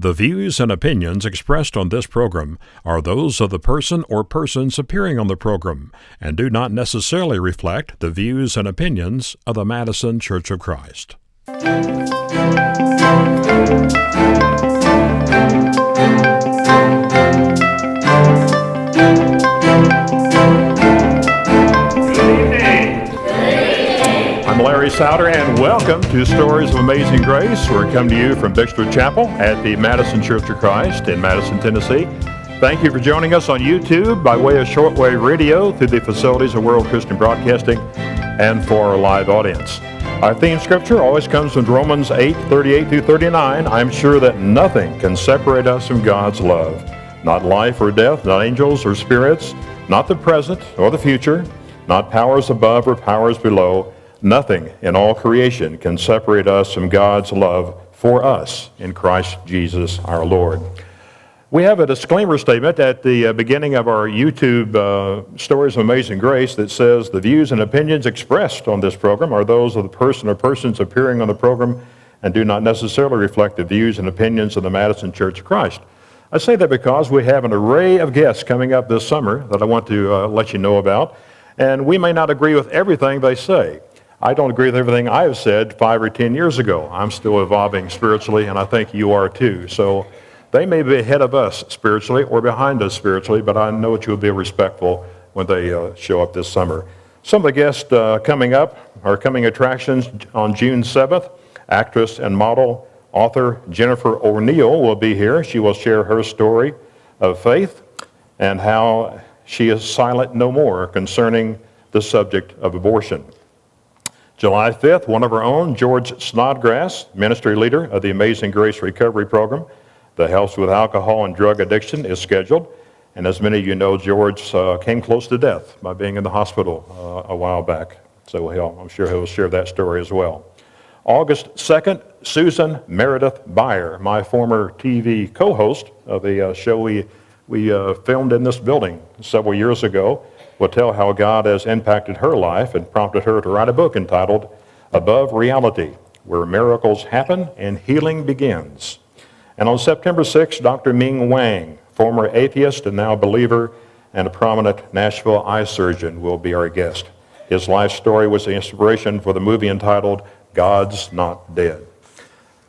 The views and opinions expressed on this program are those of the person or persons appearing on the program and do not necessarily reflect the views and opinions of the Madison Church of Christ. I'm Larry Souder, and welcome to Stories of Amazing Grace. We're coming to you from Bixler Chapel at the Madison Church of Christ in Madison, Tennessee. Thank you for joining us on YouTube by way of shortwave radio through the facilities of World Christian Broadcasting and for our live audience. Our theme scripture always comes from Romans 8:38 through 39. I'm sure that nothing can separate us from God's love. Not life or death, not angels or spirits, not the present or the future, not powers above or powers below. Nothing in all creation can separate us from God's love for us in Christ Jesus our Lord. We have a disclaimer statement at the beginning of our YouTube Stories of Amazing Grace that says the views and opinions expressed on this program are those of the person or persons appearing on the program and do not necessarily reflect the views and opinions of the Madison Church of Christ. I say that because we have an array of guests coming up this summer that I want to let you know about, and we may not agree with everything they say. I don't agree with everything I've said 5 or 10 years ago. I'm still evolving spiritually, and I think you are too. So they may be ahead of us spiritually or behind us spiritually, but I know that you'll be respectful when they show up this summer. Some of the guests coming up are coming attractions on June 7th. Actress and model, author Jennifer O'Neill will be here. She will share her story of faith and how she is silent no more concerning the subject of abortion. July 5th, one of our own, George Snodgrass, ministry leader of the Amazing Grace Recovery Program that helps with alcohol and drug addiction, is scheduled. And as many of you know, George came close to death by being in the hospital a while back. So I'm sure he'll share that story as well. August 2nd, Susan Meredith Beyer, my former TV co-host of a show we filmed in this building several years ago, will tell how God has impacted her life and prompted her to write a book entitled Above Reality, Where Miracles Happen and Healing Begins. And on September 6th, Dr. Ming Wang, former atheist and now believer and a prominent Nashville eye surgeon, will be our guest. His life story was the inspiration for the movie entitled God's Not Dead.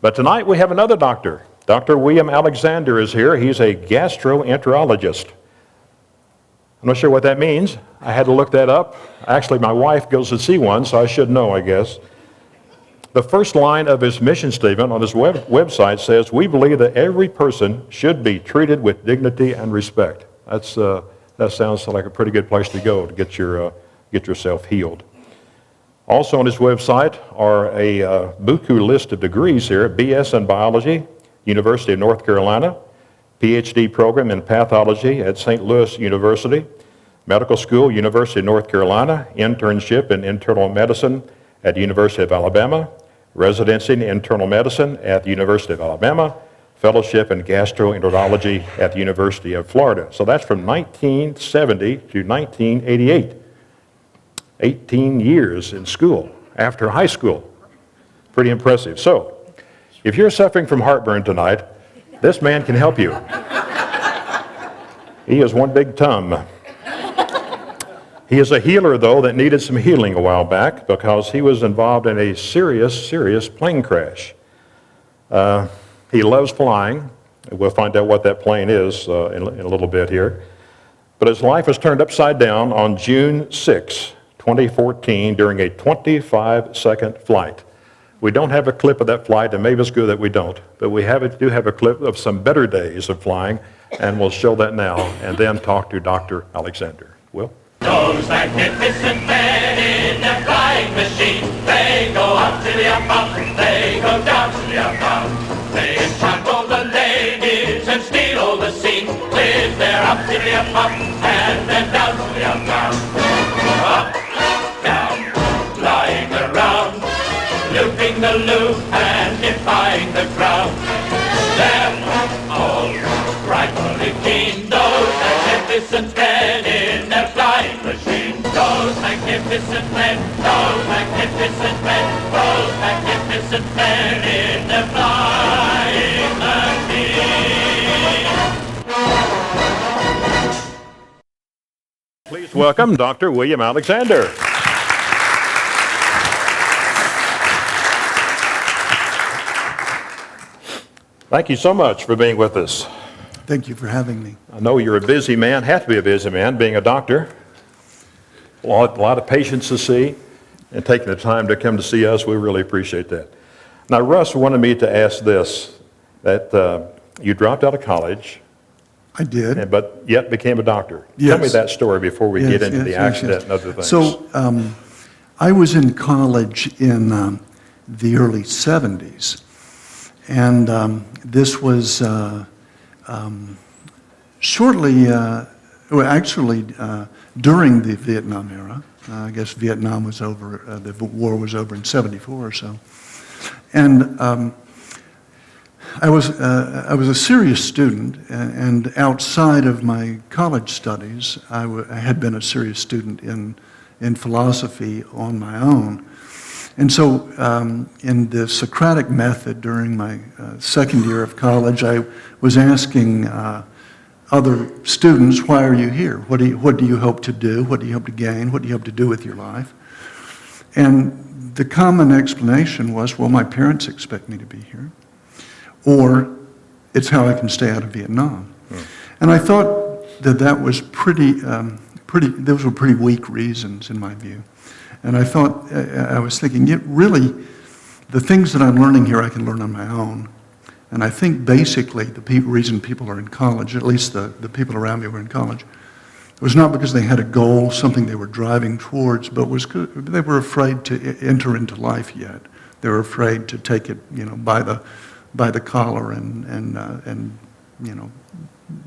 But tonight we have another doctor. Dr. William Alexander is here. He's a gastroenterologist. I'm not sure what that means. I had to look that up. Actually, my wife goes to see one, so I should know, I guess. The first line of his mission statement on his website says, "We believe that every person should be treated with dignity and respect." That sounds like a pretty good place to go to get yourself healed. Also on his website are a buku list of degrees here: BS in Biology, University of North Carolina, PhD program in pathology at St. Louis University, medical school, University of North Carolina, internship in internal medicine at the University of Alabama, residency in internal medicine at the University of Alabama, fellowship in gastroenterology at the University of Florida. So that's from 1970 to 1988. 18 years in school, after high school. Pretty impressive. So, if you're suffering from heartburn tonight, this man can help you. He is one big tum. He is a healer, though, that needed some healing a while back because he was involved in a serious plane crash. He loves flying. We'll find out what that plane is in a little bit here. But his life was turned upside down on June 6, 2014, during a 25-second flight. We don't have a clip of that flight, and maybe it's good that we don't, but we do have a clip of some better days of flying, and we'll show that now, and then talk to Dr. Alexander. Will? Those magnificent men in their flying machine, they go up to the up, they go down to the up. They enchant all the ladies and steal all the scene with their up to the up, and then down to the up. Up, down, flying around, looping the loop and defying the crowd. They're all frightfully keen, those magnificent men in their flying machine. Those magnificent men, those magnificent men, those magnificent men in their flying machine. Please welcome Dr. William Alexander. Thank you so much for being with us. Thank you for having me. I know you're a busy man, have to be a busy man, being a doctor. A lot of patients to see, and taking the time to come to see us, we really appreciate that. Now, Russ wanted me to ask this, that you dropped out of college, I did. but yet became a doctor. Yes. Tell me that story before we get into the accident and other things. So I was in college in the early 70s, and this was shortly, during the Vietnam era. I guess Vietnam was over, the war was over in 74 or so. And I was a serious student, and outside of my college studies, I had been a serious student in philosophy on my own. And so in the Socratic method during my second year of college, I was asking other students, why are you here? What do you hope to do? What do you hope to gain? What do you hope to do with your life? And the common explanation was, well, my parents expect me to be here, or it's how I can stay out of Vietnam. And I thought that was those were pretty weak reasons in my view. And I thought, I was thinking, really, the things that I'm learning here I can learn on my own. And I think basically the reason people are in college, at least the people around me were in college, was not because they had a goal, something they were driving towards, but they were afraid to enter into life yet. They were afraid to take it, by the collar and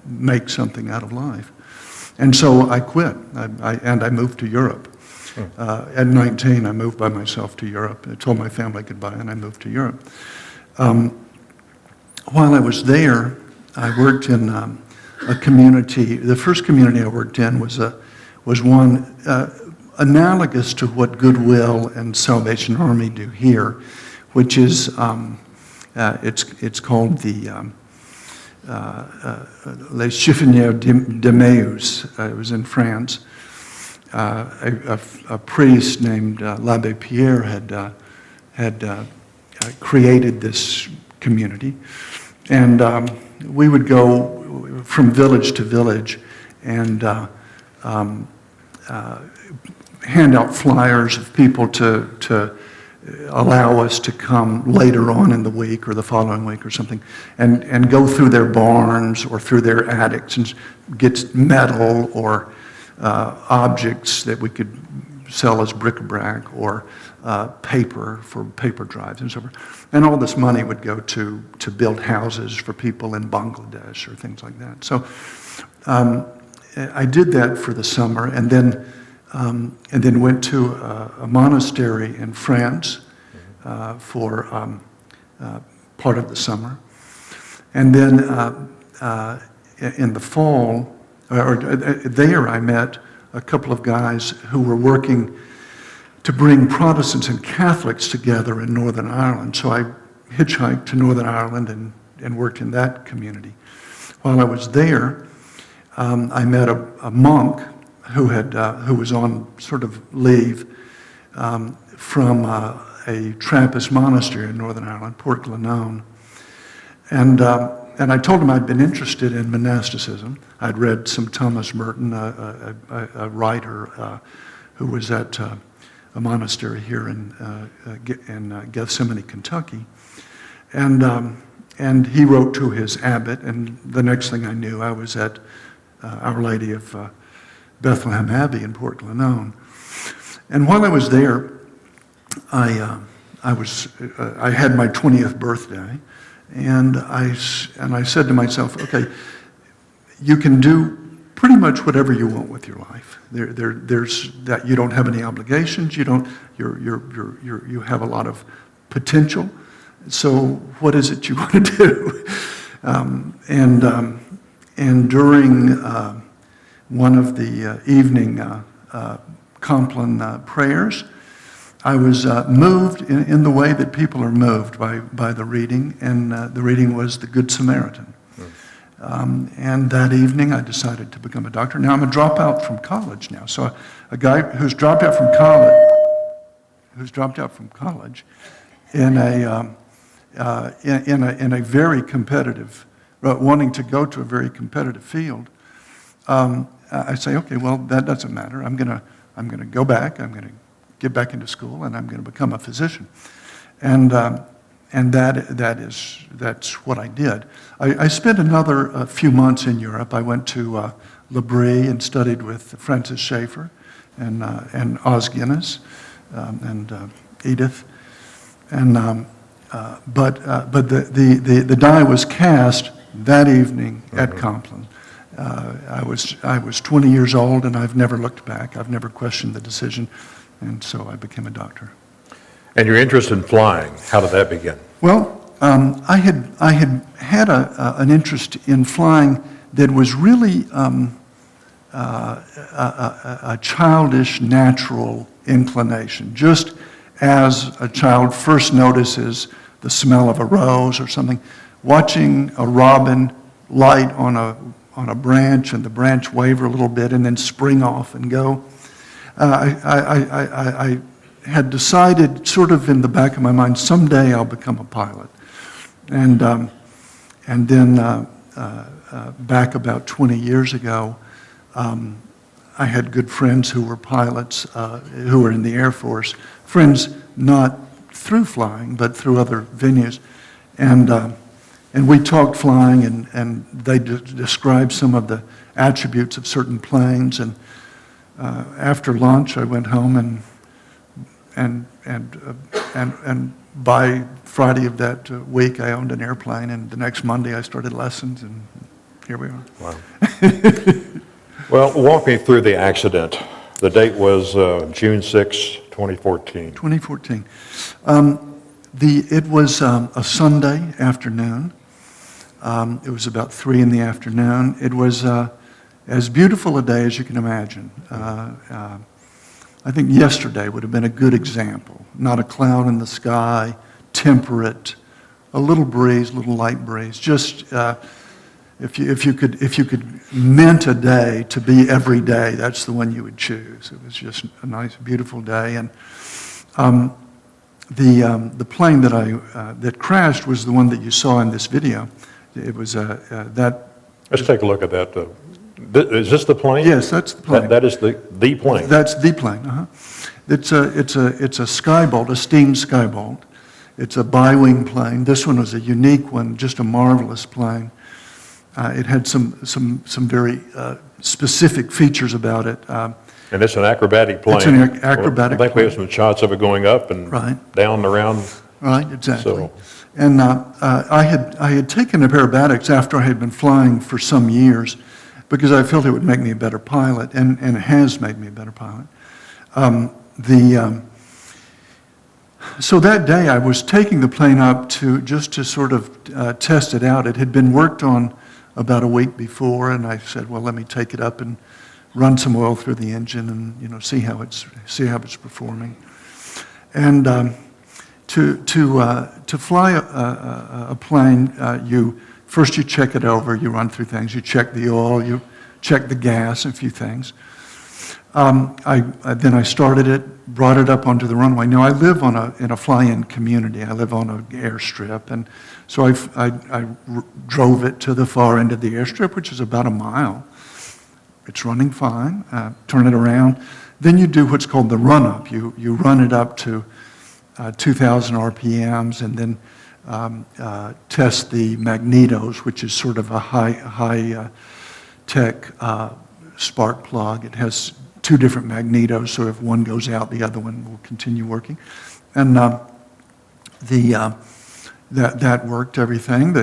make something out of life. And so I quit, and I moved to Europe. At 19, I moved by myself to Europe. I told my family goodbye, and I moved to Europe. While I was there, I worked in a community. The first community I worked in was one analogous to what Goodwill and Salvation Army do here, which is it's called the Les Chiffonniers d'Emmaüs. It was in France. A priest named l'Abbé Pierre had created this community, and we would go from village to village and hand out flyers of people to allow us to come later on in the week or the following week or something, and go through their barns or through their attics and get metal or objects that we could sell as bric-a-brac or paper for paper drives and so forth. And all this money would go to build houses for people in Bangladesh or things like that. So I did that for the summer, and then went to a monastery in France for part of the summer. And then in the fall, there I met a couple of guys who were working to bring Protestants and Catholics together in Northern Ireland. So I hitchhiked to Northern Ireland and worked in that community. While I was there, I met a monk who was on sort of leave from a Trappist monastery in Northern Ireland, Port Glenone. And I told him I'd been interested in monasticism. I'd read some Thomas Merton, a writer who was at a monastery here in Gethsemane, Kentucky. And he wrote to his abbot, and the next thing I knew, I was at Our Lady of Bethlehem Abbey in Port Glenone. And while I was there, I had my 20th birthday, and I said to myself, okay, you can do pretty much whatever you want with your life. There's that you don't have any obligations. You have a lot of potential. So what is it you want to do? And during one of the evening Compline prayers, I was moved in the way that people are moved by the reading, and the reading was the Good Samaritan. And that evening, I decided to become a doctor. Now, I'm a dropout from college now. So a guy who's dropped out from college in a very competitive, wanting to go to a very competitive field, I say, okay, well, that doesn't matter. I'm gonna go back. I'm gonna get back into school, and I'm gonna become a physician. And that's what I did. I spent another few months in Europe. I went to L'Abri and studied with Francis Schaeffer and Os Guinness and Edith. But the die was cast that evening at Compline. I was 20 years old, and I've never looked back. I've never questioned the decision, and so I became a doctor. And your interest in flying, how did that begin? Well, I had an interest in flying that was really a childish, natural inclination. Just as a child first notices the smell of a rose or something, watching a robin light on a branch and the branch waver a little bit and then spring off and go. I had decided sort of in the back of my mind, someday I'll become a pilot. And then back about 20 years ago, I had good friends who were pilots, who were in the Air Force. Friends not through flying, but through other venues. And we talked flying, and they described some of the attributes of certain planes. And after lunch, I went home, and by Friday of that week, I owned an airplane. And the next Monday, I started lessons, and here we are. Wow. Well, walk me through the accident. The date was June 6, 2014. 2014. It was a Sunday afternoon. It was about 3 in the afternoon. It was as beautiful a day as you can imagine. I think yesterday would have been a good example. Not a cloud in the sky, temperate, a little breeze, a little light breeze. Just if you could mint a day to be every day, that's the one you would choose. It was just a nice, beautiful day, and the plane that crashed was the one that you saw in this video. It was that. Let's take a look at that. Is this the plane? Yes, that's the plane. That is the plane. That's the plane. It's a Skybolt, a steam Skybolt. It's a bi-wing plane. This one was a unique one, just a marvelous plane. It had some very specific features about it. And it's an acrobatic plane. It's an acrobatic I think we have some shots of it going up and down and around. Right, exactly. So. And I had taken aerobatics after I had been flying for some years because I felt it would make me a better pilot, and it has made me a better pilot. So that day I was taking the plane up just to sort of test it out. It had been worked on about a week before, and I said, well, let me take it up and run some oil through the engine and see how it's performing. And to fly a plane, first you check it over, you run through things, you check the oil, you check the gas, a few things. Then I started it, brought it up onto the runway. Now I live in a fly-in community. I live on an airstrip, and so I drove it to the far end of the airstrip, which is about a mile. It's running fine. Turn it around. Then you do what's called the run-up. You run it up to 2,000 RPMs, and then test the magnetos, which is sort of a high-tech spark plug. It has 2 different magnetos, so if one goes out, the other one will continue working. And that worked, everything.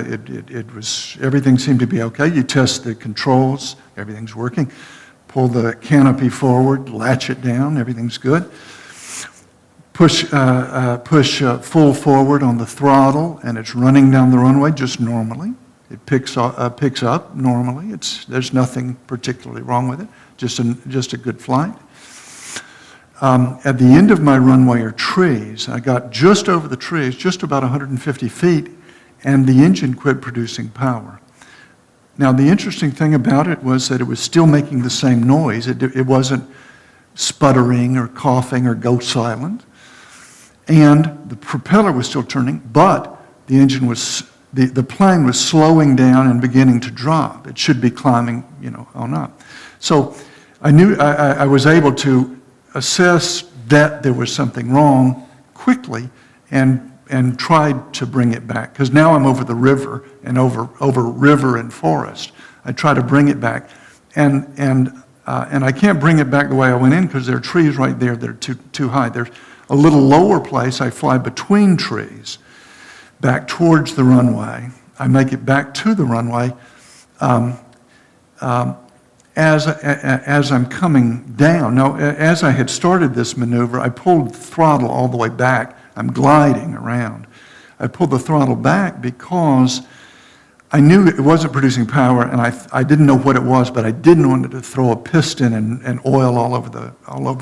Everything seemed to be okay. You test the controls, everything's working. Pull the canopy forward, latch it down, everything's good. Push full forward on the throttle, and it's running down the runway just normally. It picks up normally. There's nothing particularly wrong with it. Just a good flight. At the end of my runway are trees. I got just over the trees, just about 150 feet, and the engine quit producing power. Now, the interesting thing about it was that it was still making the same noise. It wasn't sputtering or coughing or go silent. And the propeller was still turning, but the engine was, the plane was slowing down and beginning to drop. It should be climbing, on up. So I knew I was able to assess that there was something wrong quickly and tried to bring it back. Because now I'm over the river and over river and forest. I try to bring it back. And I can't bring it back the way I went in because there are trees right there that are too high. There's a little lower place. I fly between trees back towards the runway. I make it back to the runway. As I'm coming down. Now, as I had started this maneuver, I pulled the throttle all the way back. I'm gliding around. I pulled the throttle back because I knew it wasn't producing power, and I didn't know what it was, but I didn't want it to throw a piston and oil all over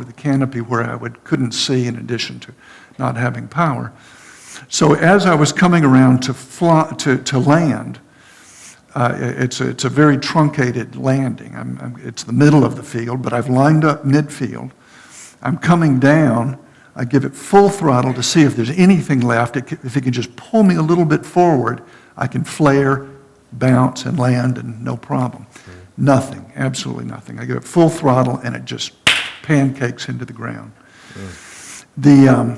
the canopy where I couldn't see, in addition to not having power. So as I was coming around to land, it's a very truncated landing. It's the middle of the field, but I've lined up midfield. I'm coming down. I give it full throttle to see if there's anything left. If it can just pull me a little bit forward, I can flare, bounce, and land, and no problem. Nothing, absolutely nothing. I give it full throttle, and it just pancakes into the ground. The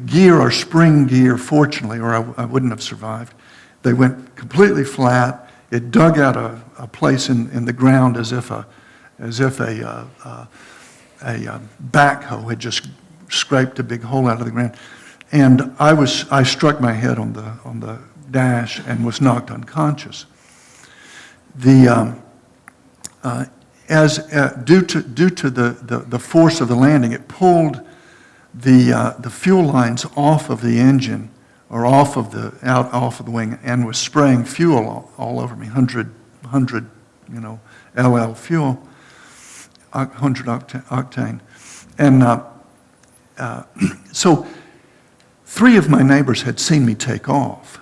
gear, or spring gear, fortunately, or I wouldn't have survived, they went completely flat. It dug out a place in the ground as if a backhoe had just scraped a big hole out of the ground. And I struck my head on the dash and was knocked unconscious. Due to the force of the landing, it pulled the fuel lines off of the engine, or off of the wing, and was spraying fuel all over me. 100 LL fuel, 100 octane, and so 3 of my neighbors had seen me take off,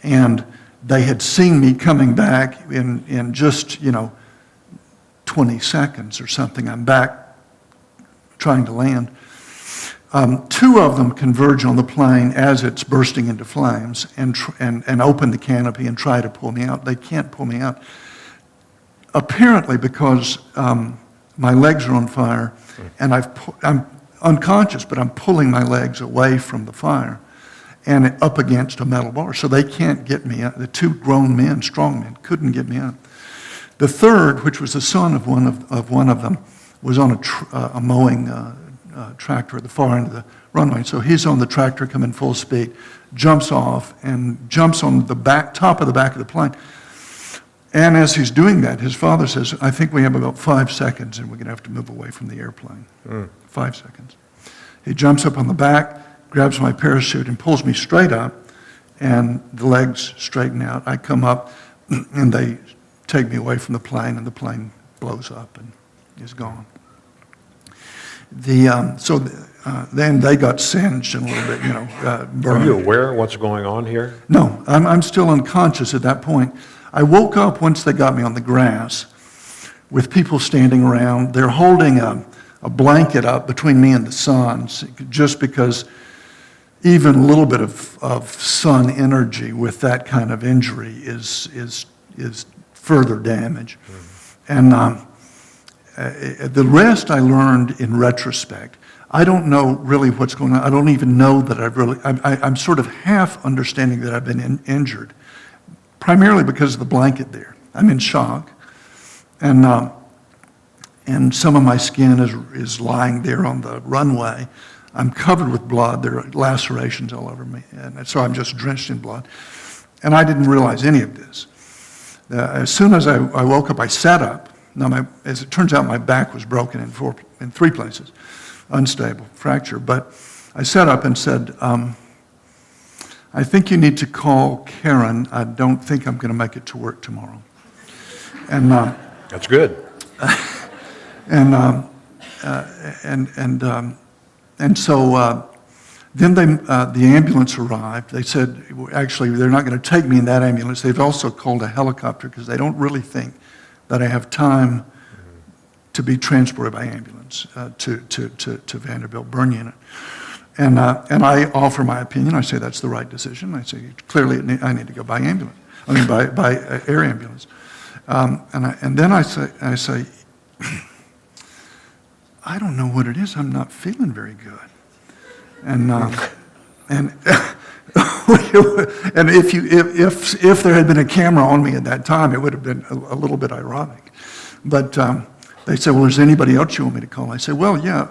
and they had seen me coming back in just 20 seconds or something. I'm back trying to land. 2 of them converge on the plane as it's bursting into flames and open the canopy and try to pull me out. They can't pull me out. Apparently because my legs are on fire, and I'm unconscious, but I'm pulling my legs away from the fire and up against a metal bar. So they can't get me out. The 2 grown men, strong men, couldn't get me out. The third, which was the son of one of them, was on a mowing tractor at the far end of the runway. So he's on the tractor coming full speed, jumps off and jumps on the top of the back of the plane. And as he's doing that, his father says, "I think we have about 5 seconds and we're going to have to move away from the airplane." 5 seconds. He jumps up on the back, grabs my parachute and pulls me straight up, and the legs straighten out. I come up and they take me away from the plane, and the plane blows up and is gone. Then they got singed a little bit, burned. Are you aware of what's going on here? No, I'm still unconscious at that point. I woke up once they got me on the grass with people standing around. They're holding a blanket up between me and the sun, just because even a little bit of sun energy with that kind of injury is further damage. And the rest I learned in retrospect. I don't know really what's going on. I don't even know that I'm sort of half understanding that I've been injured, primarily because of the blanket there. I'm in shock, and some of my skin is lying there on the runway. I'm covered with blood. There are lacerations all over me, and so I'm just drenched in blood. And I didn't realize any of this. As soon as I woke up, I sat up. Now, as it turns out, my back was broken in 3 places, unstable, fracture. But I sat up and said, "I think you need to call Karen. I don't think I'm going to make it to work tomorrow." And That's good. so Then the ambulance arrived. They said, actually, they're not going to take me in that ambulance. They've also called a helicopter because they don't really think that I have time to be transported by ambulance to Vanderbilt burn unit. And I offer my opinion. I say that's the right decision. I say, clearly, I need to go by ambulance. I mean, by air ambulance. And then I say, I don't know what it is. I'm not feeling very good. And and if there had been a camera on me at that time, it would have been a little bit ironic. But they said, well, is there anybody else you want me to call? I said, well, yeah,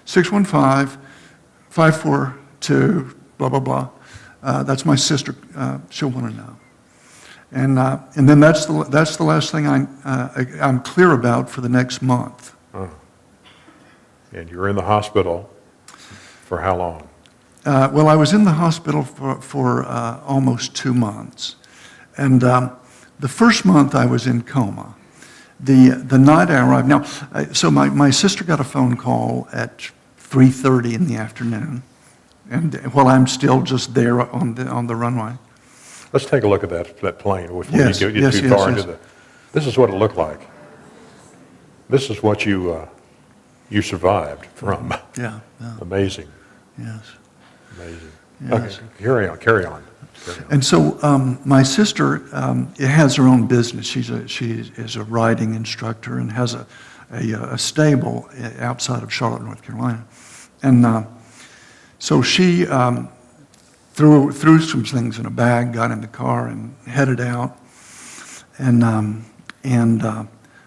615-542, blah, blah, blah. That's my sister. She'll want to know. And then that's the last thing I'm clear about for the next month. Oh. And you were in the hospital for how long? Well, I was in the hospital for almost 2 months. And the first month I was in coma. The night I arrived, now, so my sister got a phone call at 3:30 in the afternoon, and while I'm still just there on the runway. Let's take a look at that plane before Yes, you get yes, too yes, far yes. into the. This is what it looked like. This is what you survived from. Yeah. Amazing. Yes. Amazing. Yes. Okay, carry on. And so my sister has her own business. She is a riding instructor and has a stable outside of Charlotte, North Carolina. And so she threw some things in a bag, got in the car, and headed out, and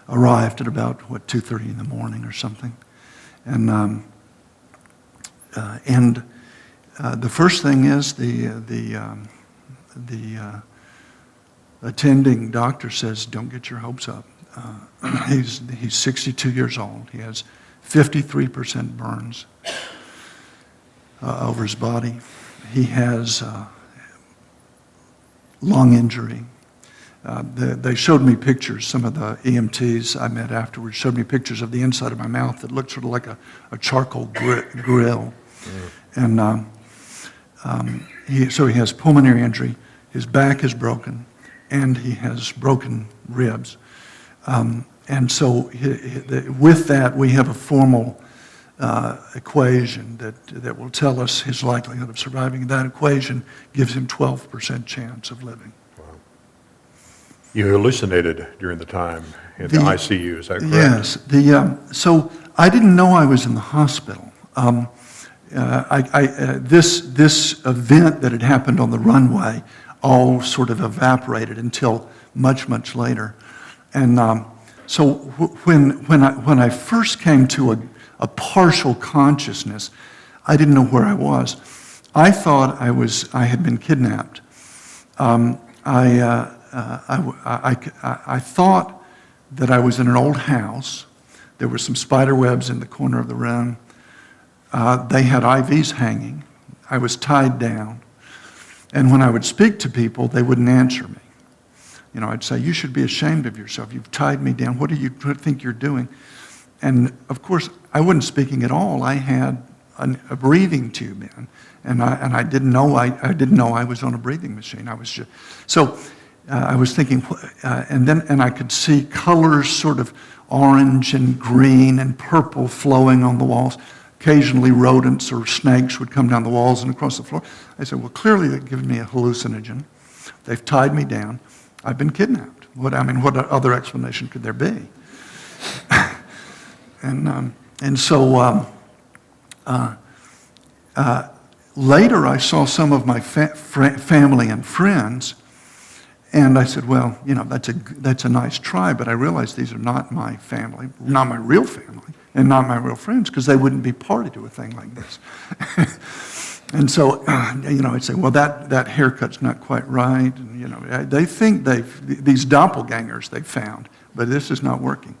arrived at about 2:30 in the morning or something, and the first thing is the attending doctor says, don't get your hopes up. He's 62 years old. He has 53% burns over his body. He has lung injury. They showed me pictures. Some of the EMTs I met afterwards showed me pictures of the inside of my mouth that looked sort of like a charcoal grill. And so he has pulmonary injury. His back is broken, and he has broken ribs. And so with that, we have a formal equation that will tell us his likelihood of surviving. That equation gives him 12% chance of living. Wow. You hallucinated during the time in the ICU, is that correct? Yes. So I didn't know I was in the hospital. This event that had happened on the runway all sort of evaporated until much, much later. And so when I first came to a partial consciousness, I didn't know where I was. I thought I had been kidnapped. I thought that I was in an old house. There were some spider webs in the corner of the room. They had IVs hanging. I was tied down. And when I would speak to people, they wouldn't answer me. You know, I'd say, you should be ashamed of yourself. You've tied me down. What do you think you're doing? And of course, I wasn't speaking at all. I had a breathing tube in, and I didn't know I was on a breathing machine. I was just I was thinking, and I could see colors, sort of orange and green and purple, flowing on the walls. Occasionally, rodents or snakes would come down the walls and across the floor. I said, well, clearly they've given me a hallucinogen. They've tied me down. I've been kidnapped. What other explanation could there be? And so later I saw some of my family and friends, and I said, well, you know, that's a nice try, but I realized these are not my family, not my real family, and not my real friends, because they wouldn't be party to a thing like this. And so, you know, I'd say, well, that haircut's not quite right, and, you know, they think these doppelgangers they've found, but this is not working.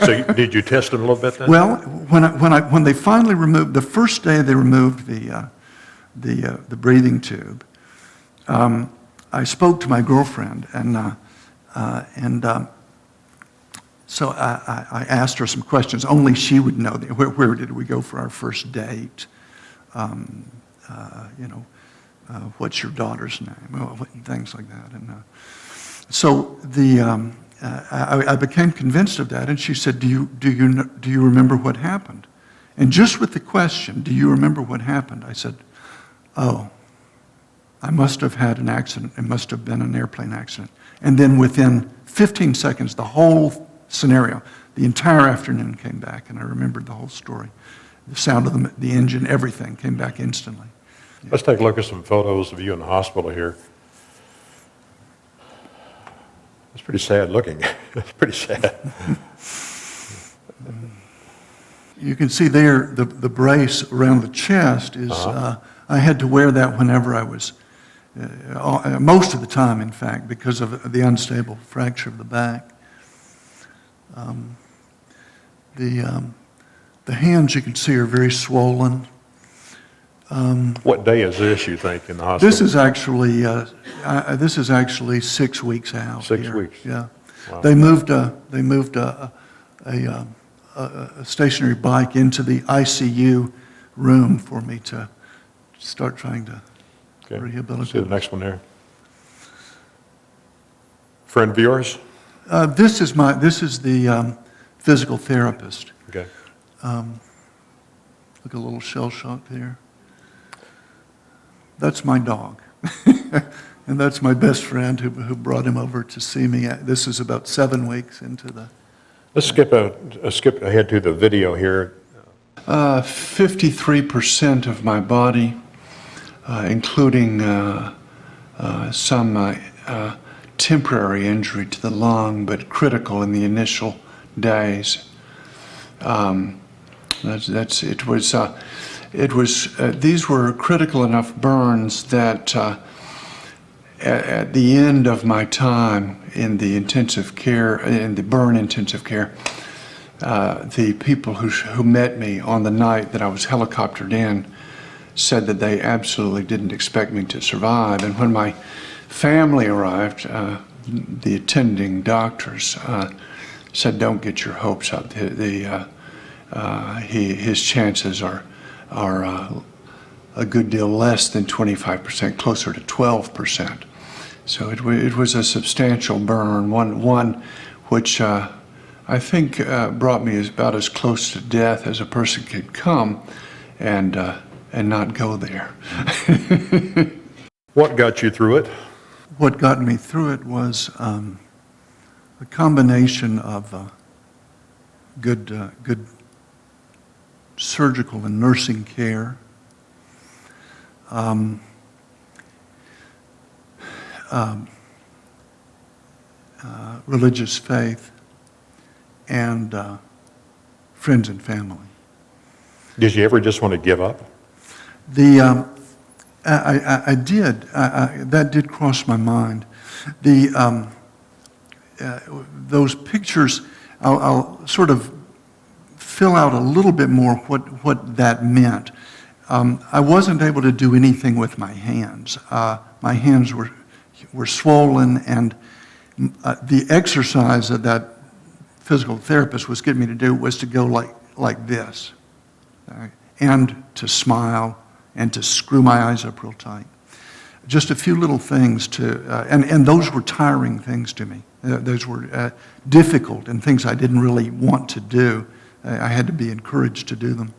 So did you test them a little bit then? Well, when they finally removed, the first day they removed the breathing tube, I spoke to my girlfriend and So I asked her some questions. Only she would know. Where did we go for our first date? What's your daughter's name? Well, things like that. And so I became convinced of that. And she said, "Do you remember what happened?" And just with the question, "Do you remember what happened?" I said, "Oh, I must have had an accident. It must have been an airplane accident." And then within 15 seconds, the whole scenario, the entire afternoon came back, and I remembered the whole story. The sound of the engine, everything came back instantly. Let's take a look at some photos of you in the hospital here. It's pretty sad looking. It's pretty sad. You can see there the brace around the chest is, I had to wear that whenever I was, most of the time, in fact, because of the unstable fracture of the back. The hands, you can see, are very swollen. What day is this, you think, in the hospital? This is actually 6 weeks out. 6 here. weeks. Yeah. Wow. They moved a stationary bike into the ICU room for me to start trying to rehabilitate. See the next one there. Friend of yours? This is the physical therapist. Okay. Look, a little shell shock there. That's my dog. And that's my best friend who brought him over to see me. This is about 7 weeks into the... Let's skip ahead to the video here. 53% of my body, including some temporary injury to the lung, but critical in the initial days. These were critical enough burns that at the end of my time in the intensive care, in the burn intensive care, the people who met me on the night that I was helicoptered in said that they absolutely didn't expect me to survive. And when my family arrived, the attending doctors said, "Don't get your hopes up. His chances are a good deal less than 25%, closer to 12%. So it was a substantial burn, one which I think brought me about as close to death as a person could come, and not go there. What got you through it? What got me through it was a combination of good surgical and nursing care, religious faith, and friends and family. Did you ever just want to give up? I did. That did cross my mind. Those pictures, I'll sort of fill out a little bit more what that meant. I wasn't able to do anything with my hands. My hands were swollen, and the exercise that physical therapist was getting me to do was to go like this, and to smile, and to screw my eyes up real tight. Just a few little things and those were tiring things to me. Those were difficult and things I didn't really want to do. I had to be encouraged to do them.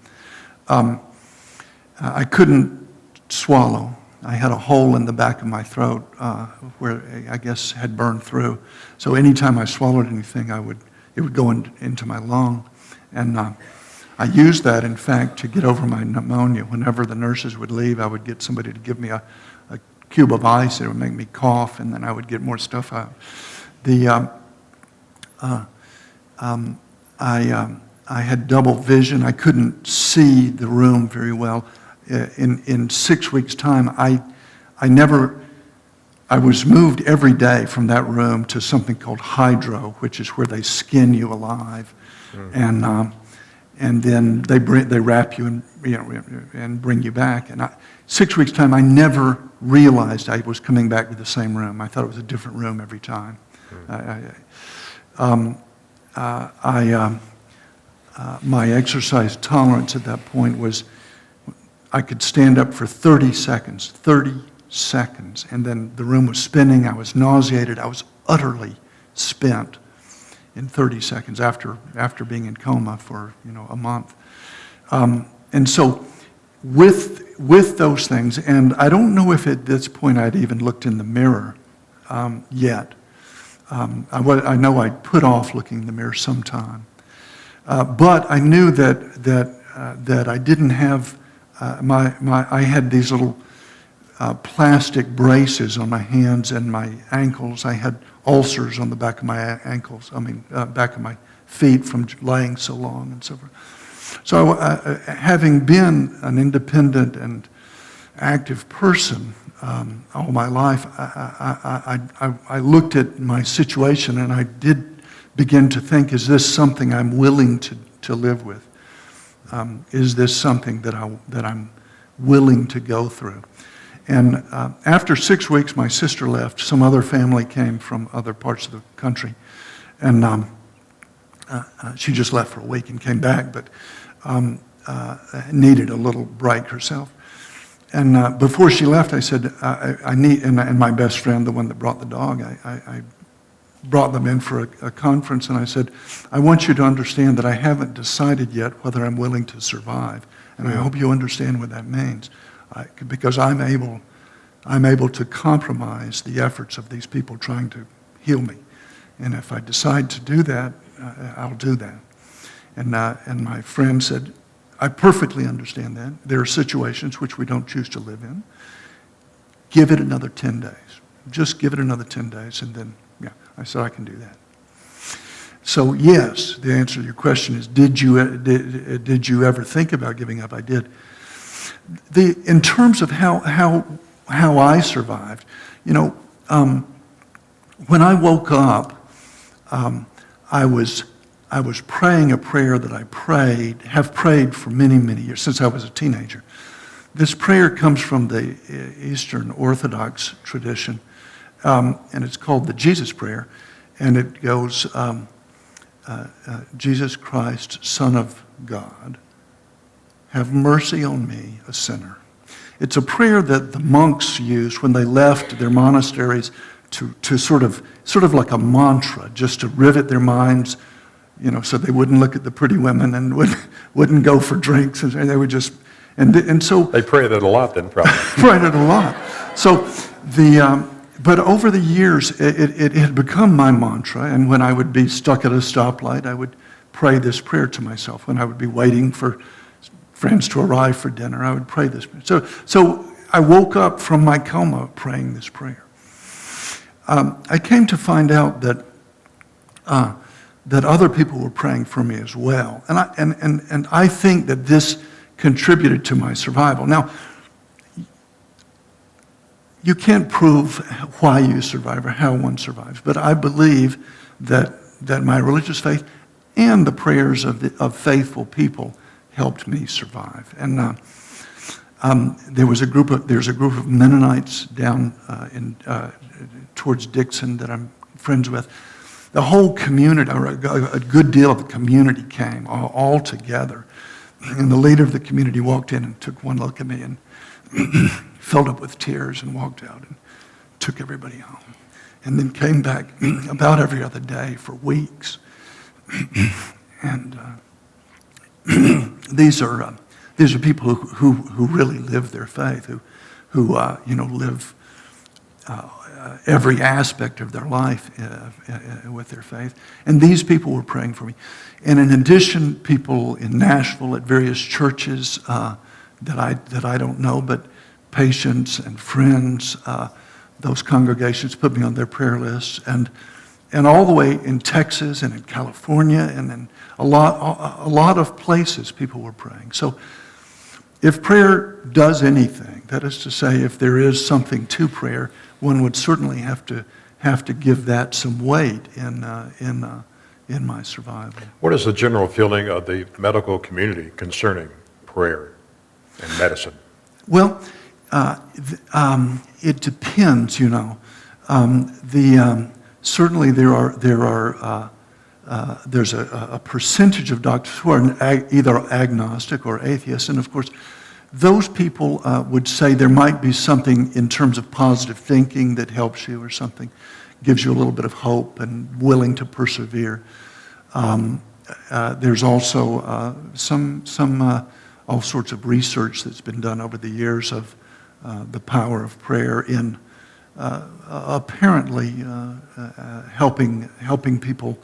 I couldn't swallow. I had a hole in the back of my throat where I guess had burned through. So anytime I swallowed anything, it would go into my lung. And I used that, in fact, to get over my pneumonia. Whenever the nurses would leave, I would get somebody to give me a cube of ice. It would make me cough, and then I would get more stuff out. I had double vision. I couldn't see the room very well. In 6 weeks' time, I was moved every day from that room to something called hydro, which is where they skin you alive, and then they wrap you and bring you back. And 6 weeks' time, I never realized I was coming back to the same room. I thought it was a different room every time. my exercise tolerance at that point was I could stand up for 30 seconds, and then the room was spinning. I was nauseated. I was utterly spent in 30 seconds after being in coma for a month. And so with those things, and I don't know if at this point I'd even looked in the mirror yet. I know I put off looking in the mirror sometime, but I knew that I didn't have I had these little plastic braces on my hands and my ankles. I had ulcers on the back of my ankles. Back of my feet from laying so long and so forth. So, having been an independent and active person all my life, I looked at my situation and I did begin to think, is this something I'm willing to live with? Is this something that I'm willing to go through? And after 6 weeks, my sister left. Some other family came from other parts of the country. And she just left for a week and came back, but needed a little break herself. And before she left, I said, I need, and my best friend, the one that brought the dog, I brought them in for a conference, and I said, I want you to understand that I haven't decided yet whether I'm willing to survive. And I hope you understand what that means. Because I'm able to compromise the efforts of these people trying to heal me. And if I decide to do that, I'll do that. And my friend said, I perfectly understand that. There are situations which we don't choose to live in. Give it another 10 days. Just give it another 10 days, and then, I said, I can do that. So yes, the answer to your question is, did you ever think about giving up? I did. In terms of how I survived, when I woke up, I was praying a prayer that I have prayed for many, many years, since I was a teenager. This prayer comes from the Eastern Orthodox tradition, and it's called the Jesus Prayer, and it goes, Jesus Christ, Son of God, have mercy on me, a sinner. It's a prayer that the monks used when they left their monasteries to sort of like a mantra, just to rivet their minds, so they wouldn't look at the pretty women and wouldn't go for drinks, and they would just, and so They pray that a lot then, probably. prayed it a lot. So but over the years, it had become my mantra, and when I would be stuck at a stoplight, I would pray this prayer to myself. When I would be waiting for friends to arrive for dinner, I would pray this prayer. So I woke up from my coma praying this prayer. I came to find out that other people were praying for me as well, and I think that this contributed to my survival. Now, you can't prove why you survive or how one survives, but I believe that my religious faith and the prayers of faithful people helped me survive. And there's a group of Mennonites down towards Dixon that I'm friends with. The whole community, or a good deal of the community, came all together, and the leader of the community walked in and took one look at me and filled up with tears and walked out and took everybody home, and then came back about every other day for weeks. And these are people who really live their faith, who live every aspect of their life with their faith. And these people were praying for me. And in addition, people in Nashville at various churches that I don't know, but patients and friends, those congregations put me on their prayer lists, and all the way in Texas and in California and in a lot of places people were praying. So if prayer does anything, that is to say, if there is something to prayer, one would certainly have to give that some weight in my survival. What is the general feeling of the medical community concerning prayer and medicine? Well, it depends, Certainly there are there's a percentage of doctors who are either agnostic or atheists, and of course, those people would say there might be something in terms of positive thinking that helps you or something, gives you a little bit of hope and willing to persevere. There's also all sorts of research that's been done over the years of the power of prayer in apparently helping people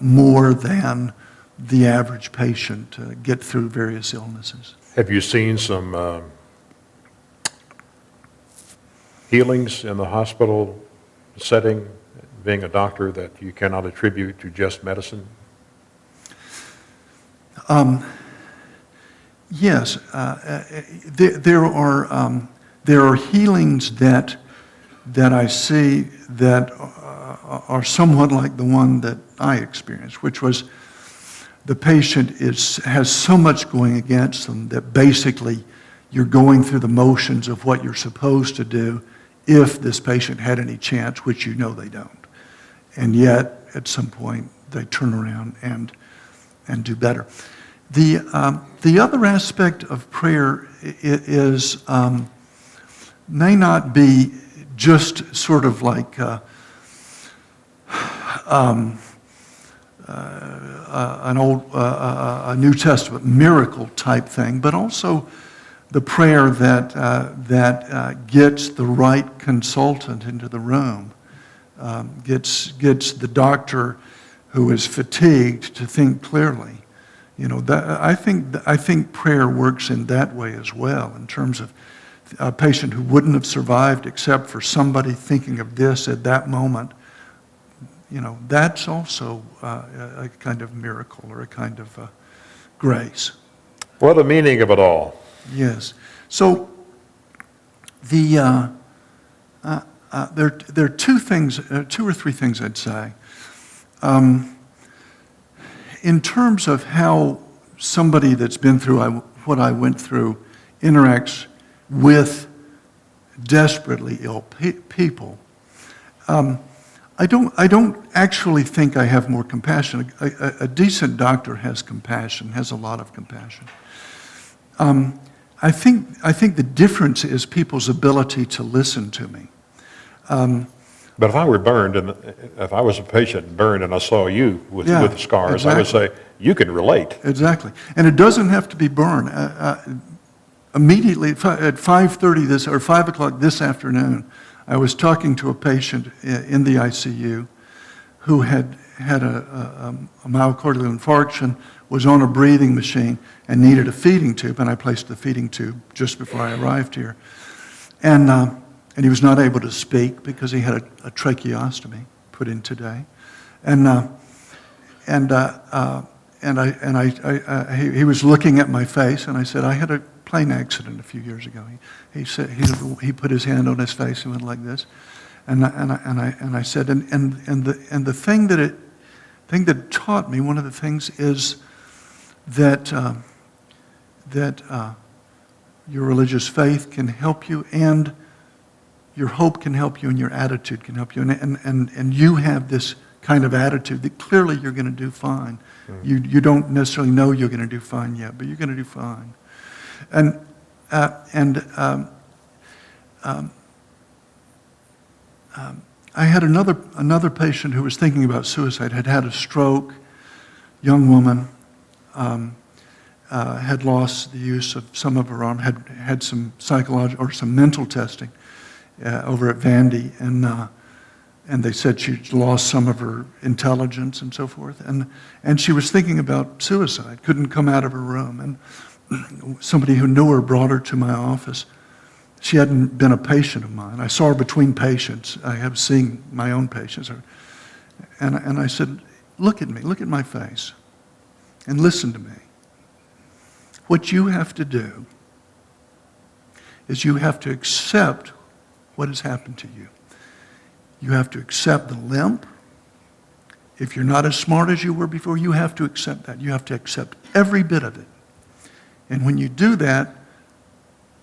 more than the average patient get through various illnesses. Have you seen some healings in the hospital setting, being a doctor, that you cannot attribute to just medicine? Yes, there are healings that I see that are somewhat like the one that I experienced, which was the patient has so much going against them that basically you're going through the motions of what you're supposed to do if this patient had any chance, which you know they don't. And yet, at some point, they turn around and do better. The other aspect of prayer is may not be just sort of like a New Testament miracle type thing, but also the prayer that gets the right consultant into the room, gets the doctor who is fatigued to think clearly. You know, I think prayer works in that way as well, in terms of a patient who wouldn't have survived except for somebody thinking of this at that moment. You know, that's also a kind of miracle or a kind of grace. What the meaning of it all? Yes. So there are two or three things I'd say. In terms of how somebody that's been through what I went through interacts with desperately ill people, I don't actually think I have more compassion. A decent doctor has compassion, has a lot of compassion. I think the difference is people's ability to listen to me. But if I were burned, and if I was a patient burned and I saw you with the scars, exactly. I would say, you can relate. Exactly. And it doesn't have to be burn. Immediately at 5:30 or 5 o'clock this afternoon, I was talking to a patient in the ICU who had a myocardial infarction, was on a breathing machine, and needed a feeding tube, and I placed the feeding tube just before I arrived here. And he was not able to speak because he had a tracheostomy put in today. He was looking at my face, and I said, I had a plane accident a few years ago. He said he put his hand on his face and went like this, and I said, the thing that taught me, one of the things is that your religious faith can help you, and your hope can help you, and your attitude can help you, and you have this kind of attitude that clearly you're going to do fine. Mm-hmm. You don't necessarily know you're going to do fine yet, but you're going to do fine. I had another patient who was thinking about suicide, had a stroke, young woman, had lost the use of some of her arm, had some psychological or some mental testing over at Vandy, and they said she'd lost some of her intelligence and so forth, and she was thinking about suicide, couldn't come out of her room, and somebody who knew her brought her to my office. She hadn't been a patient of mine. I saw her between patients. I have seen my own patients. And I said, look at me, look at my face, and listen to me. What you have to do is you have to accept what has happened to you. You have to accept the limp. If you're not as smart as you were before, you have to accept that. You have to accept every bit of it. And when you do that,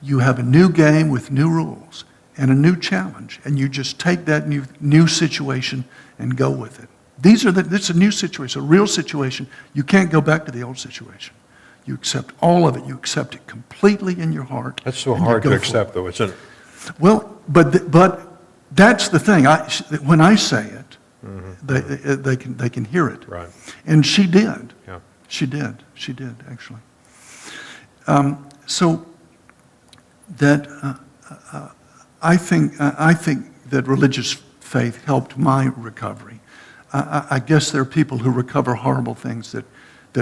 you have a new game with new rules and a new challenge. And you just take that new situation and go with it. It's a new situation, a real situation. You can't go back to the old situation. You accept all of it. You accept it completely in your heart. That's so and you hard go to for accept, it. though, isn't it? Well, but that's the thing. When I say it, they can hear it. Right. And she did. Yeah. She did actually. So that I think that religious faith helped my recovery. I guess there are people who recover horrible things that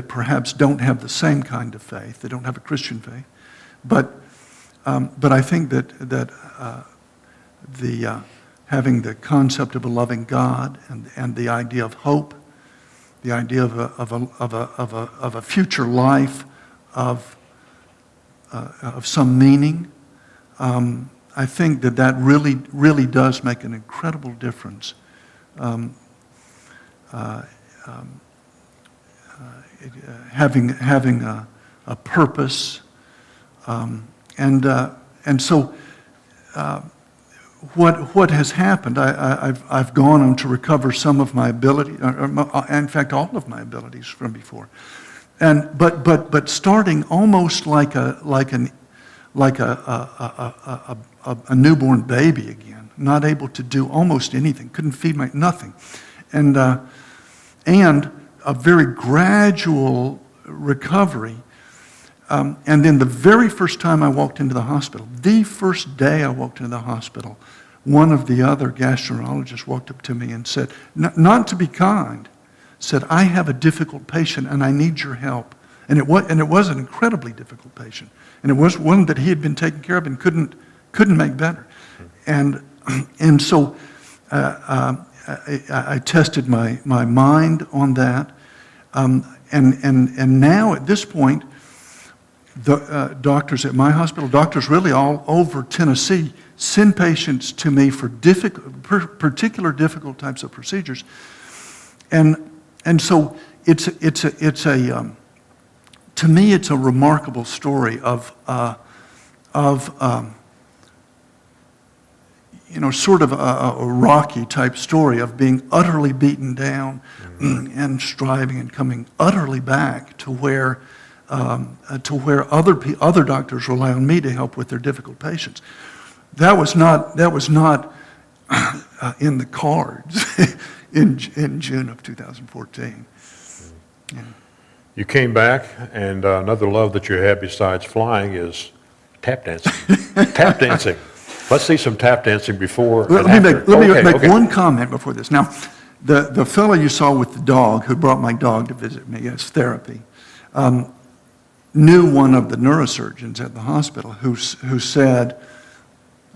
perhaps don't have the same kind of faith. They don't have a Christian faith, but I think that having the concept of a loving God and the idea of hope, the idea of a future life of some meaning, I think that really does make an incredible difference. Having a purpose, and so what has happened? I've gone on to recover some of my ability, in fact, all of my abilities from before, but starting almost like a newborn baby again, not able to do almost anything, couldn't feed nothing, and a very gradual recovery. And then the very first time I walked into the hospital, the first day I walked into the hospital, one of the other gastroenterologists walked up to me and said, not to be kind, said, "I have a difficult patient and I need your help." And it was an incredibly difficult patient. And it was one that he had been taking care of and couldn't make better. And so I tested my mind on that. And now at this point, the doctors at my hospital, doctors really all over Tennessee, send patients to me for particular difficult types of procedures. And so to me, it's a remarkable story of sort of a Rocky type story of being utterly beaten down and striving and coming utterly back to where other doctors rely on me to help with their difficult patients. That was not in the cards in June of 2014. Yeah. You came back, and another love that you had besides flying is tap dancing. Tap dancing. Let's see some tap dancing before and after. Let me make one comment before this. Now, the fellow you saw with the dog, who brought my dog to visit me as therapy, knew one of the neurosurgeons at the hospital who said,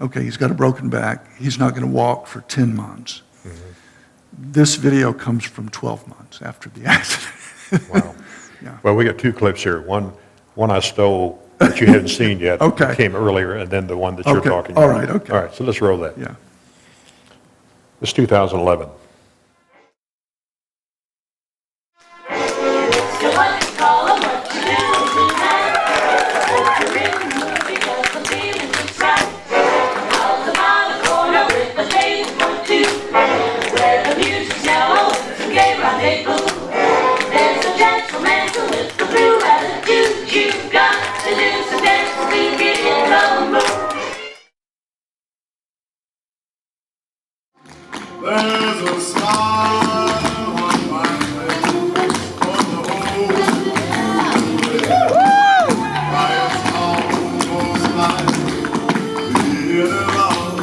okay, he's got a broken back, he's not going to walk for 10 months. Mm-hmm. This video comes from 12 months after the accident. Wow. Yeah. Well, we got two clips here. One I stole that you hadn't seen yet. Okay. It came earlier, and then the one that you're talking All about. right, okay. All right, so let's roll that. Yeah. It's 2011. There's a smile on my face on the whole it's almost like being alone.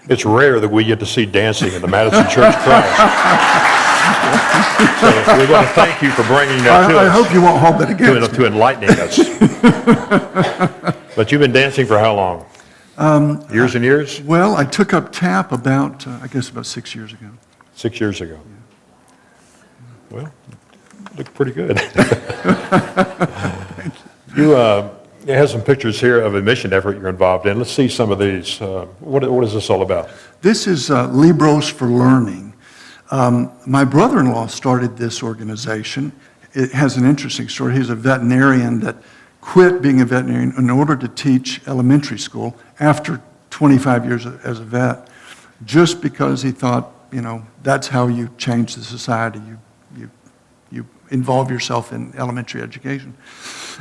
It's rare that we get to see dancing in the Madison Church of Christ. So we want to thank you for bringing that to us. I hope you won't hold that against me. To enlightening us. But you've been dancing for how long? Years and years? Well, I took up tap about 6 years ago. 6 years ago. Yeah. Well, look pretty good. You have some pictures here of a mission effort you're involved in. Let's see some of these. What is this all about? This is Libros for Learning. My brother-in-law started this organization. It has an interesting story. He's a veterinarian that quit being a veterinarian in order to teach elementary school after 25 years as a vet. just because he thought, that's how you change the society. You involve yourself in elementary education.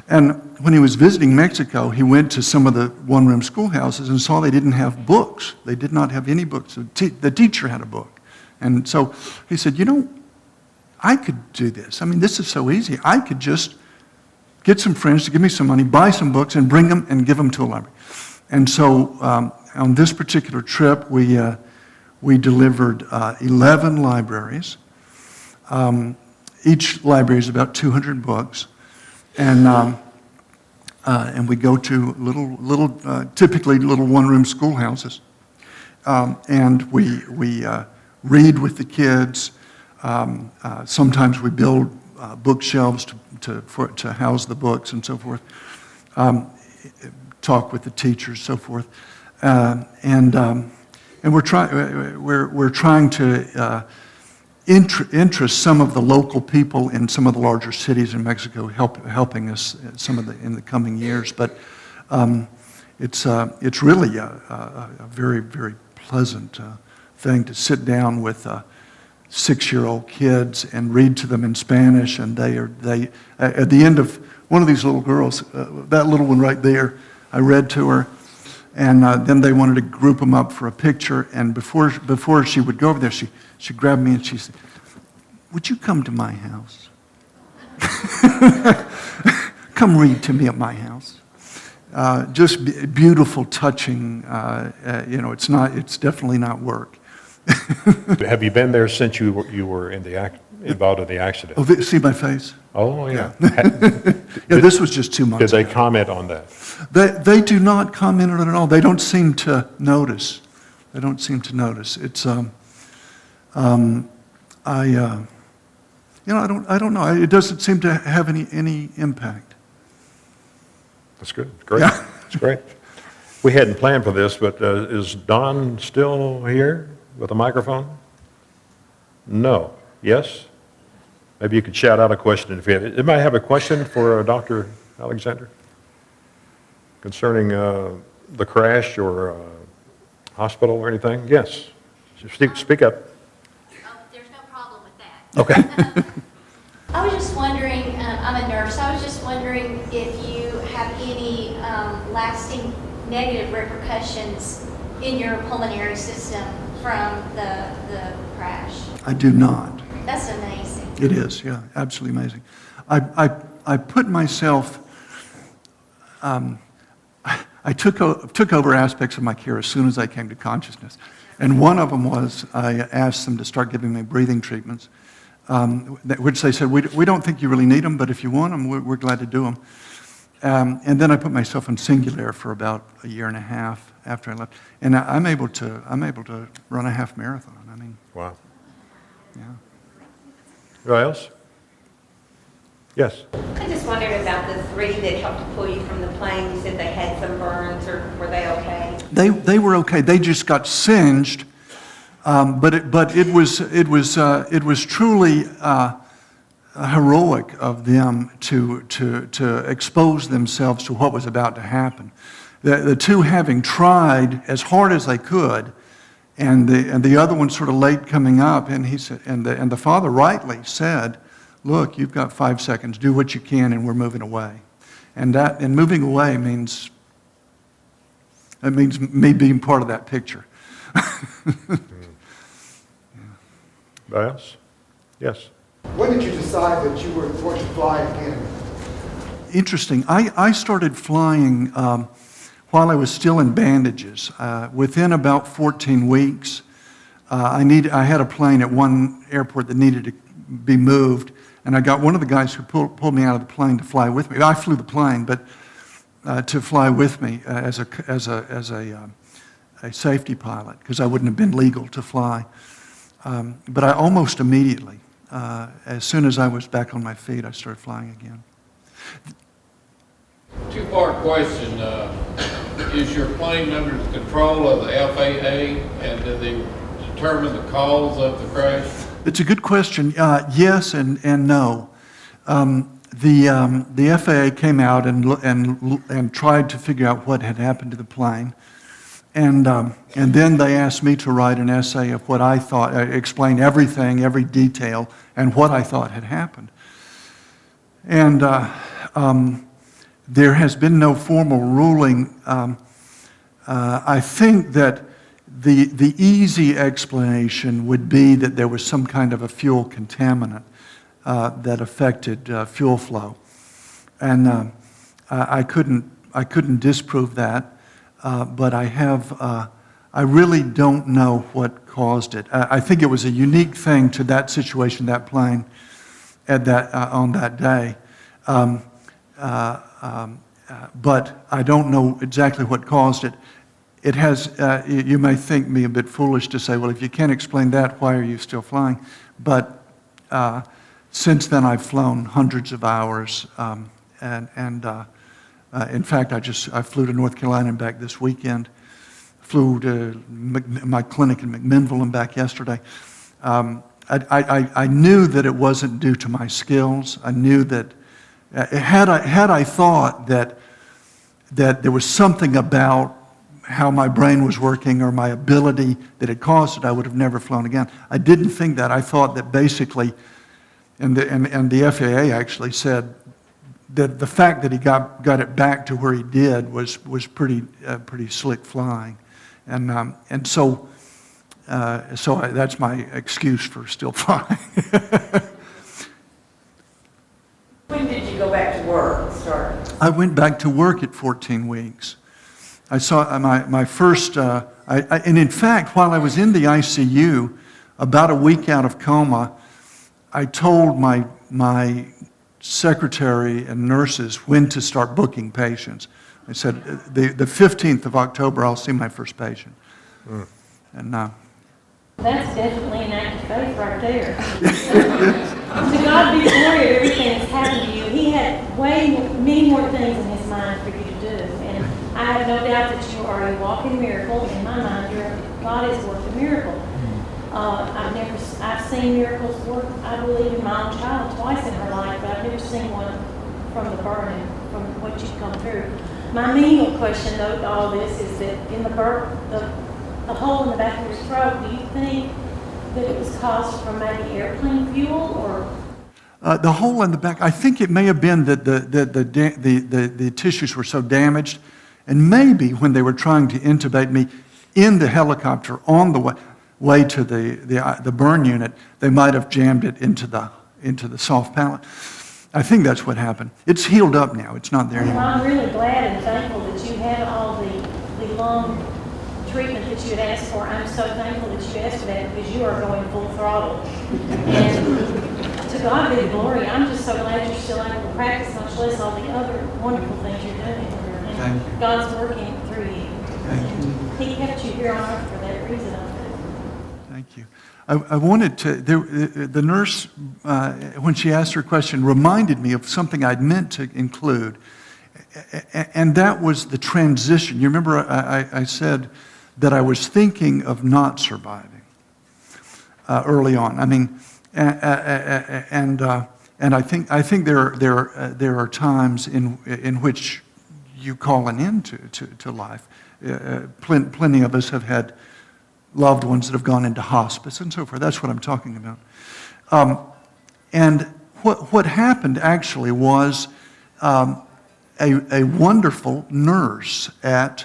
And when he was visiting Mexico, he went to some of the one-room schoolhouses and saw they didn't have books. They did not have any books. The teacher had a book. And so he said, I could do this. I mean, this is so easy. I could just get some friends to give me some money, buy some books, and bring them and give them to a library. And so on this particular trip, we delivered 11 libraries. Each library is about 200 books. And we go to typically little one-room schoolhouses. And we read with the kids. Sometimes we build bookshelves to house the books and so forth. Talk with the teachers, so forth. And we're trying to interest some of the local people in some of the larger cities in Mexico, helping us in the coming years. But it's really a very, very pleasant thing to sit down with 6-year-old kids and read to them in Spanish. And they at the end of one of these little girls, that little one right there, I read to her. And then they wanted to group them up for a picture. And before she would go over there, she grabbed me and she said, "Would you come to my house? Come read to me at my house." Just beautiful, touching. It's definitely not work. Have you been there since you were involved in the accident? Oh, see my face? Oh, yeah. Yeah, this was just 2 months Did they ago. comment on that? They do not comment on it at all. They don't seem to notice. It's I don't know. It doesn't seem to have any impact. That's good. Great. Yeah. That's great. We hadn't planned for this, but is Don still here with a microphone? No. Yes? Maybe you could shout out a question if you have. Anybody have a question for Dr. Alexander concerning the crash or hospital or anything? Yes. Speak up. There's no problem with that. Okay. I was just wondering, I'm a nurse, I was just wondering if you have any lasting negative repercussions in your pulmonary system from the crash. I do not. That's amazing. It is, yeah, absolutely amazing. I put myself, I took over aspects of my care as soon as I came to consciousness. And one of them was I asked them to start giving me breathing treatments, which they said, we don't think you really need them, but if you want them, we're glad to do them. And then I put myself in Singular for about a year and a half after I left. And I'm able to run a half marathon. I mean, Wow. yeah. Anybody else? Yes. I just wondered about the 3 that helped to pull you from the plane. You said they had some burns, or were they okay? They were okay. They just got singed, but it was truly heroic of them to expose themselves to what was about to happen. The 2 having tried as hard as they could, and the other one sort of late coming up, and he said, and the father rightly said, "Look, you've got 5 seconds. Do what you can, and we're moving away." And moving away means me being part of that picture. Anybody else? Yes. When did you decide that you were going to fly again? Interesting. I started flying while I was still in bandages. Within about 14 weeks, I had a plane at one airport that needed to be moved, and I got one of the guys who pulled me out of the plane to fly with me. I flew the plane, but to fly with me as a safety pilot, because I wouldn't have been legal to fly. But I almost immediately, as soon as I was back on my feet, I started flying again. Two-part question. Is your plane under the control of the FAA, and did they determine the cause of the crash? It's a good question. Yes and no. The FAA came out and tried to figure out what had happened to the plane, And then they asked me to write an essay of what I thought, explain everything, every detail, and what I thought had happened. And there has been no formal ruling. I think that the easy explanation would be that there was some kind of a fuel contaminant that affected fuel flow. And I couldn't disprove that. But I really don't know what caused it. I think it was a unique thing to that situation, that plane, on that day. But I don't know exactly what caused it. It has, you may think me a bit foolish to say, well, if you can't explain that, why are you still flying? But since then, I've flown hundreds of hours, in fact, I flew to North Carolina and back this weekend. Flew to my clinic in McMinnville and back yesterday. I knew that it wasn't due to my skills. I knew that had I thought that there was something about how my brain was working or my ability that had caused it, I would have never flown again. I didn't think that. I thought that basically, and the FAA actually said that the fact that he got it back to where he did was pretty slick flying, and so that's my excuse for still flying. When did you go back to work? I went back to work at 14 weeks. I saw my first, and in fact, while I was in the ICU, about a week out of coma, I told my secretary and nurses when to start booking patients. I said, the 15th of October, I'll see my first patient. And that's definitely an act of faith right there. To God be the glory of everything that's happened to you. He had many more things in his mind for you to do. And I have no doubt that you are a walking miracle. In my mind, God has worked a miracle. I've seen miracles work, I believe, in my own child twice in her life, but I've never seen one from the burning, from what you've come through. My menial question, though, to all this is that in the hole in the back of your throat, do you think that it was caused from maybe airplane fuel or? The hole in the back, I think it may have been that the tissues were so damaged, and maybe when they were trying to intubate me in the helicopter on the way to the burn unit, they might have jammed it into the soft palate. I think that's what happened. It's healed up now. It's not there anymore. Well, I'm really glad and thankful that you had all the lung treatment that you had asked for. I'm so thankful that you asked for that because you are going full throttle. And to God be the glory. I'm just so glad you're still able to practice, much less all the other wonderful things you're doing. And God's working through you. And He kept you here on earth for that reason. Thank you. I wanted to, the nurse, when she asked her question, reminded me of something I'd meant to include, and that was the transition. You remember I said that I was thinking of not surviving early on. I mean, and I think there are times in which you call an end to life. Plenty of us have had loved ones that have gone into hospice and so forth. That's what I'm talking about. And what happened actually was a wonderful nurse at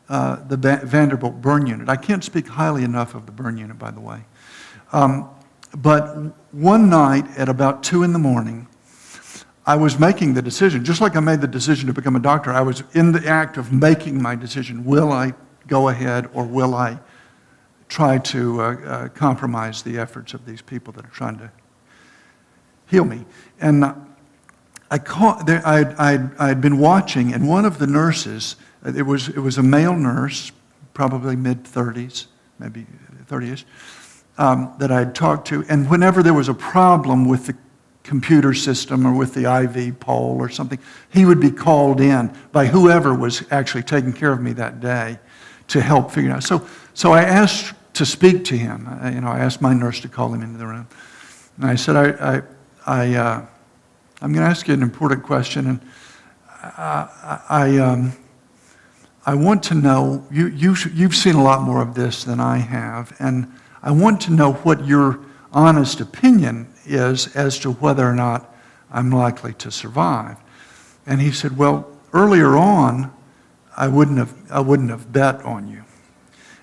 the Vanderbilt burn unit. I can't speak highly enough of the burn unit, by the way. But one night at about 2 in the morning, I was making the decision, just like I made the decision to become a doctor, I was in the act of making my decision. Will I go ahead or will I try to compromise the efforts of these people that are trying to heal me? And I'd been watching, and one of the nurses, it was a male nurse, probably mid-30s, maybe 30-ish, that I had talked to, and whenever there was a problem with the computer system or with the IV pole or something, he would be called in by whoever was actually taking care of me that day to help figure it out. So I asked to speak to him. I asked my nurse to call him into the room. And I said, I'm going to ask you an important question. And I want to know, you've seen a lot more of this than I have, and I want to know what your honest opinion is as to whether or not I'm likely to survive. And he said, well, earlier on, I wouldn't have bet on you.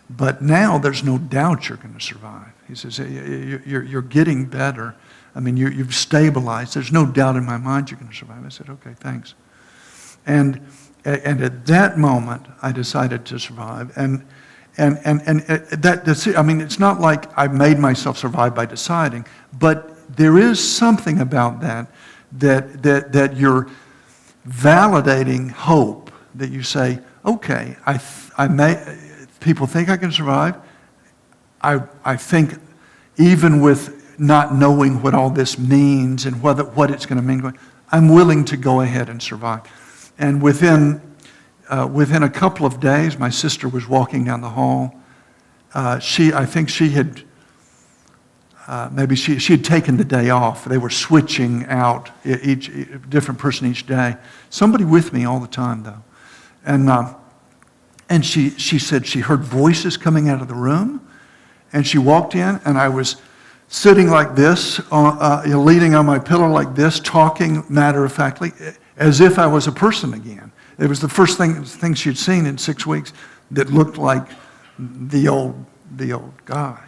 But now there's no doubt you're going to survive. He says, you're getting better. I mean, you've stabilized. There's no doubt in my mind you're going to survive. I said, okay, thanks. And at that moment, I decided to survive. And I mean, it's not like I made myself survive by deciding, but there is something about that you're validating hope, that you say, okay, people think I can survive. I think even with not knowing what all this means and what it's going to mean, I'm willing to go ahead and survive. And within a couple of days, my sister was walking down the hall. I think she had taken the day off. They were switching out each different person each day. Somebody with me all the time, though. And she said she heard voices coming out of the room, and she walked in, and I was sitting like this, leaning on my pillow like this, talking matter-of-factly, as if I was a person again. It was the first thing she'd seen in 6 weeks that looked like the old guy.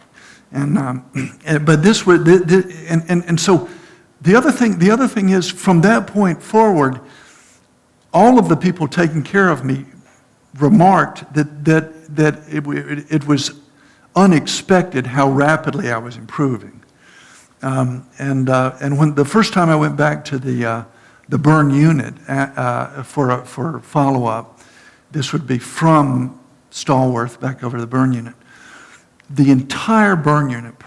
But this was, and so the other thing is, from that point forward, all of the people taking care of me remarked that it was unexpected how rapidly I was improving. And when the first time I went back to the burn unit for follow-up, this would be from Stallworth back over to the burn unit. The entire burn unit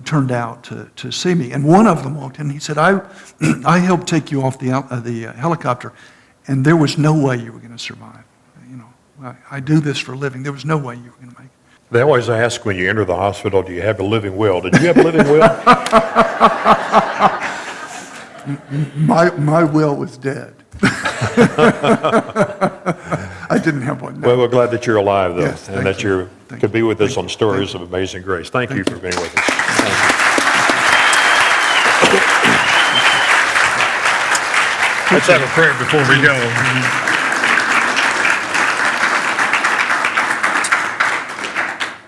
turned out to see me, and one of them walked in. And he said, "I helped take you off the helicopter, and there was no way you were going to survive. You know, I do this for a living. There was no way you were going to make it." They always ask when you enter the hospital, do you have a living will? Did you have a living will? My will was dead. I didn't have one. No. Well, we're glad that you're alive, though, Yes, and that you could be with us on Stories of Amazing Grace. Thank you for being with us. Let's have a prayer before we go.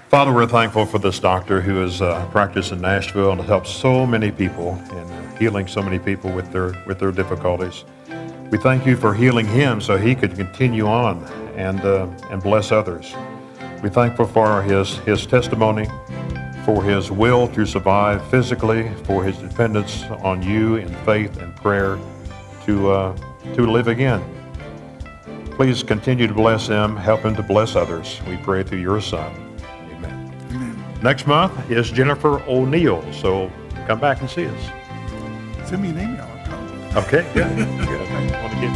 Father, we're thankful for this doctor who has practiced in Nashville and helped so many people and healing so many people with their difficulties. We thank you for healing him so he could continue on and bless others. We're thankful for his testimony, for his will to survive physically, for his dependence on you in faith and prayer to live again. Please continue to bless him, help him to bless others. We pray through your Son. Amen. Next month is Jennifer O'Neill, so come back and see us. Send me an email. Okay, good. Good. I want to give